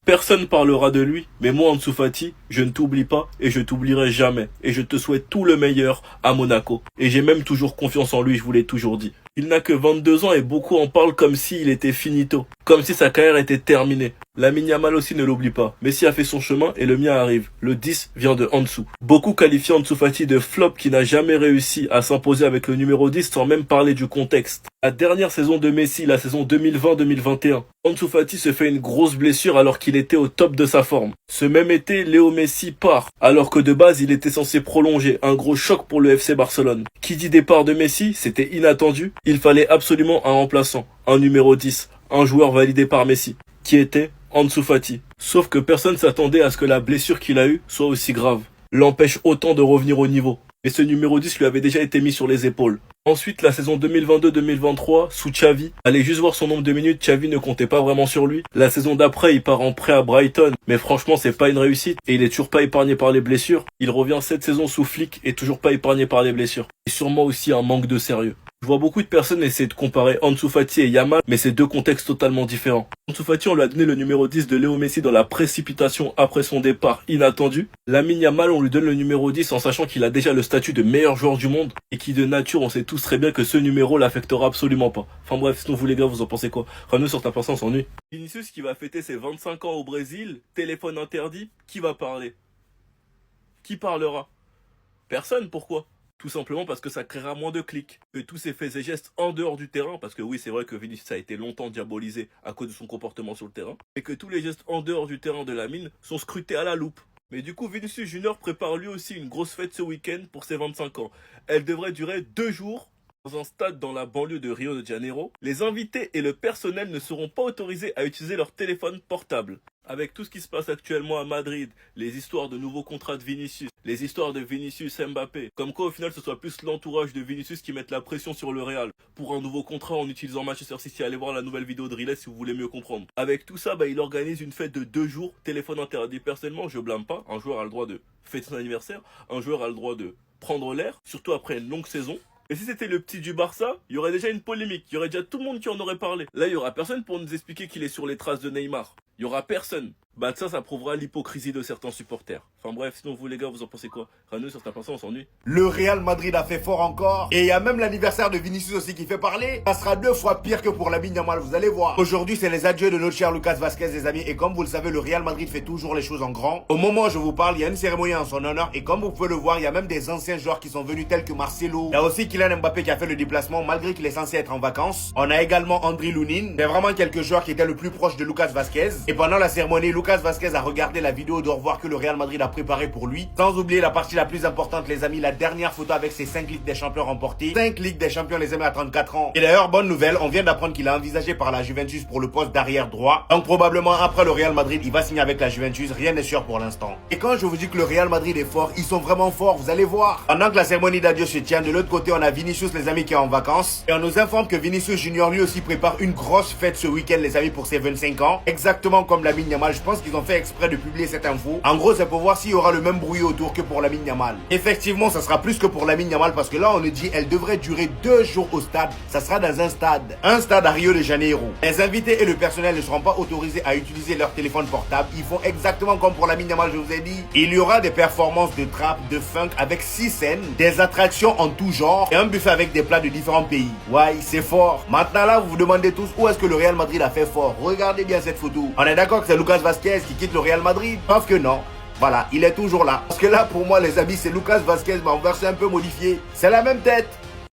Personne parlera de lui, mais moi Ansu Fati, je ne t'oublie pas et je t'oublierai jamais. Et je te souhaite tout le meilleur à Monaco. Et j'ai même toujours confiance en lui, je vous l'ai toujours dit. Il n'a que 22 ans et beaucoup en parlent comme s'il était finito, comme si sa carrière était terminée. Lamine Yamal aussi ne l'oublie pas. Messi a fait son chemin et le mien arrive. Le 10 vient de Ansu. Beaucoup qualifient Ansu Fati de flop qui n'a jamais réussi à s'imposer avec le numéro 10 sans même parler du contexte. La dernière saison de Messi, la saison 2020-2021, Ansu Fati se fait une grosse blessure alors qu'il était au top de sa forme. Ce même été, Léo Messi part, alors que de base il était censé prolonger. Un gros choc pour le FC Barcelone. Qui dit départ de Messi, c'était inattendu. Il fallait absolument un remplaçant, un numéro 10, un joueur validé par Messi, qui était Ansu Fati. Sauf que personne s'attendait à ce que la blessure qu'il a eue soit aussi grave, l'empêche autant de revenir au niveau. Et ce numéro 10 lui avait déjà été mis sur les épaules. Ensuite, la saison 2022-2023, sous Xavi, allez juste voir son nombre de minutes, Xavi ne comptait pas vraiment sur lui. La saison d'après, il part en prêt à Brighton, mais franchement, c'est pas une réussite, et il est toujours pas épargné par les blessures. Il revient cette saison sous Flick, et toujours pas épargné par les blessures. Et sûrement aussi un manque de sérieux. Je vois beaucoup de personnes essayer de comparer Ansu Fati et Yamal, mais c'est deux contextes totalement différents. Ansu Fati, on lui a donné le numéro 10 de Léo Messi dans la précipitation après son départ inattendu. Lamine Yamal, on lui donne le numéro 10 en sachant qu'il a déjà le statut de meilleur joueur du monde et qui de nature, on sait tous très bien que ce numéro l'affectera absolument pas. Enfin bref, sinon vous les gars, vous en pensez quoi? Ramenez sur ta personne, on s'ennuie. Vinicius qui va fêter ses 25 ans au Brésil, téléphone interdit, qui va parler? Qui parlera? Personne, pourquoi? Tout simplement parce que ça créera moins de clics. Que tous ces faits et gestes en dehors du terrain, parce que oui, c'est vrai que Vinicius a été longtemps diabolisé à cause de son comportement sur le terrain, et que tous les gestes en dehors du terrain de Lamine sont scrutés à la loupe. Mais du coup, Vinicius Junior prépare lui aussi une grosse fête ce week-end pour ses 25 ans. Elle devrait durer 2 jours. Dans un stade dans la banlieue de Rio de Janeiro, les invités et le personnel ne seront pas autorisés à utiliser leur téléphone portable. Avec tout ce qui se passe actuellement à Madrid, les histoires de nouveaux contrats de Vinicius, les histoires de Vinicius Mbappé, comme quoi au final ce soit plus l'entourage de Vinicius qui mette la pression sur le Real pour un nouveau contrat en utilisant Manchester City. Allez voir la nouvelle vidéo de Riles si vous voulez mieux comprendre. Avec tout ça, il organise une fête de 2 jours, téléphone interdit. Personnellement, je blâme pas, un joueur a le droit de fêter son anniversaire, un joueur a le droit de prendre l'air, surtout après une longue saison. Et si c'était le petit du Barça, il y aurait déjà une polémique, il y aurait déjà tout le monde qui en aurait parlé. Là, il y aura personne pour nous expliquer qu'il est sur les traces de Neymar. Il y aura personne. Ça prouvera l'hypocrisie de certains supporters. Enfin bref, sinon vous les gars, vous en pensez quoi? Rano sur ta personne, on s'ennuie. Le Real Madrid a fait fort encore. Et il y a même l'anniversaire de Vinicius aussi qui fait parler. Ça sera 2 fois pire que pour Lamine Yamal, vous allez voir. Aujourd'hui, c'est les adieux de notre cher Lucas Vazquez, les amis. Et comme vous le savez, le Real Madrid fait toujours les choses en grand. Au moment où je vous parle, il y a une cérémonie en son honneur. Et comme vous pouvez le voir, il y a même des anciens joueurs qui sont venus tels que Marcelo. Il y a aussi Kylian Mbappé qui a fait le déplacement malgré qu'il est censé être en vacances. On a également Andriy Lunin. C'est vraiment quelques joueurs qui étaient le plus proches de Lucas Vazquez. Et pendant la cérémonie, Lucas Vazquez a regardé la vidéo de revoir que le Real Madrid a préparé pour lui. Sans oublier la partie la plus importante, les amis, la dernière photo avec ses 5 Ligues des Champions remportées. 5 Ligues des Champions, les amis, à 34 ans. Et d'ailleurs, bonne nouvelle, on vient d'apprendre qu'il a envisagé par la Juventus pour le poste d'arrière droit. Donc probablement après le Real Madrid, il va signer avec la Juventus. Rien n'est sûr pour l'instant. Et quand je vous dis que le Real Madrid est fort, ils sont vraiment forts, vous allez voir. Pendant que la cérémonie d'adieu se tient, de l'autre côté, on a Vinicius, les amis, qui est en vacances. Et on nous informe que Vinicius Junior lui aussi prépare une grosse fête ce week-end, les amis, pour ses 25 ans. Exactement comme Lamine Yamal. Je pense qu'ils ont fait exprès de publier cette info. En gros, c'est pour voir s'il y aura le même bruit autour que pour Lamine Yamal. Effectivement, ça sera plus que pour Lamine Yamal parce que là, on nous dit elle devrait durer 2 jours au stade. Ça sera dans un stade. Un stade à Rio de Janeiro. Les invités et le personnel ne seront pas autorisés à utiliser leur téléphone portable. Ils font exactement comme pour Lamine Yamal, je vous ai dit. Il y aura des performances de trap, de funk avec 6 scènes, des attractions en tout genre et un buffet avec des plats de différents pays. Ouais, c'est fort. Maintenant là, vous vous demandez tous où est-ce que le Real Madrid a fait fort. Regardez bien cette photo. On est d'accord que c'est Lucas Vazquez qui quitte le Real Madrid? Sauf que non. Voilà, il est toujours là. Parce que là, pour moi, les amis, c'est Lucas Vazquez, mais en version un peu modifiée. C'est la même tête.